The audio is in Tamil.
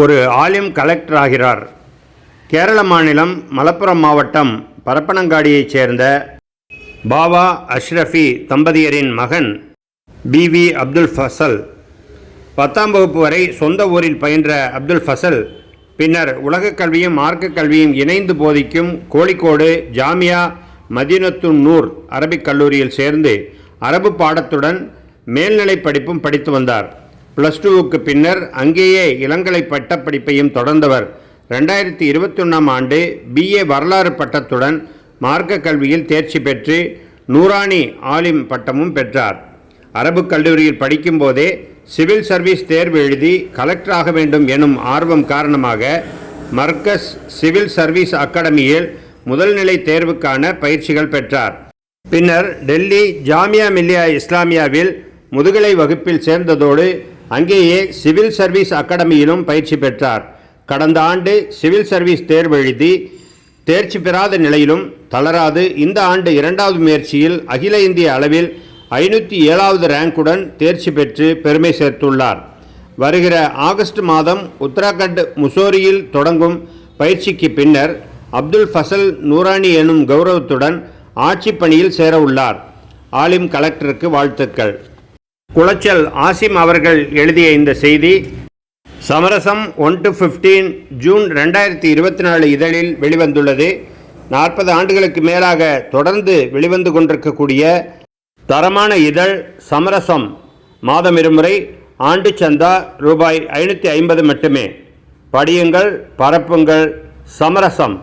ஒரு ஆலிம் கலெக்டர் ஆகிறார். கேரள மாநிலம் மலப்புரம் மாவட்டம் பரப்பனங்காடியைச் சேர்ந்த பாவா அஷ்ரஃபி தம்பதியரின் மகன் பிவி அப்துல் ஃபசல். 10ஆம் வகுப்பு வரை சொந்த ஊரில் பயின்ற அப்துல் ஃபசல் பின்னர் உலகக் கல்வியும் மார்க்க கல்வியும் இணைந்து போதிக்கும் கோழிக்கோடு ஜாமியா மதீனத்துன் நூர் அரபிக் கல்லூரியில் சேர்ந்து அரபு பாடத்துடன் மேல்நிலை படிப்பும் படித்து வந்தார். +2க்கு பின்னர் அங்கேயே இளங்கலை பட்டப்படிப்பையும் தொடர்ந்தவர் 2021ஆம் ஆண்டு BA வரலாறு பட்டத்துடன் மார்க்க கல்வியில் தேர்ச்சி பெற்று நூரானி ஆலிம் பட்டமும் பெற்றார். அரபு கல்லூரியில் படிக்கும்போதே சிவில் சர்வீஸ் தேர்வு எழுதி கலெக்டராக வேண்டும் எனும் ஆர்வம் காரணமாக மர்கஸ் சிவில் சர்வீஸ் அகாடமியில் முதல்நிலை தேர்வுக்கான பயிற்சிகள் பெற்றார். பின்னர் டெல்லி ஜாமியா மில்லியா இஸ்லாமியாவில் முதுகலை வகுப்பில் சேர்ந்ததோடு அங்கேயே சிவில் சர்வீஸ் அகாடமியிலும் பயிற்சி பெற்றார். கடந்த ஆண்டு சிவில் சர்வீஸ் தேர்வு எழுதி தேர்ச்சி பெறாத நிலையிலும் தளராது இந்த ஆண்டு 2வது முயற்சியில் அகில இந்திய அளவில் 507வது ரேங்குடன் தேர்ச்சி பெற்று பெருமை சேர்த்துள்ளார். வருகிற ஆகஸ்ட் மாதம் உத்தராகண்ட் முசோரியில் தொடங்கும் பயிற்சிக்கு பின்னர் அப்துல் ஃபசல் நூரானி எனும் கௌரவத்துடன் ஆட்சி பணியில் சேர உள்ளார். ஆலிம் கலெக்டருக்கு வாழ்த்துக்கள். குளச்சல் ஆசிம் அவர்கள் எழுதிய இந்த செய்தி சமரசம் 1-15 ஜூன் 2024 இதழில் வெளிவந்துள்ளது. 40 ஆண்டுகளுக்கு மேலாக தொடர்ந்து வெளிவந்து கொண்டிருக்கக்கூடிய தரமான இதழ் சமரசம். மாதம் இருமுறை, ஆண்டு சந்தா ரூபாய் 550 மட்டுமே. படியுங்கள், பரப்புங்கள். சமரசம்.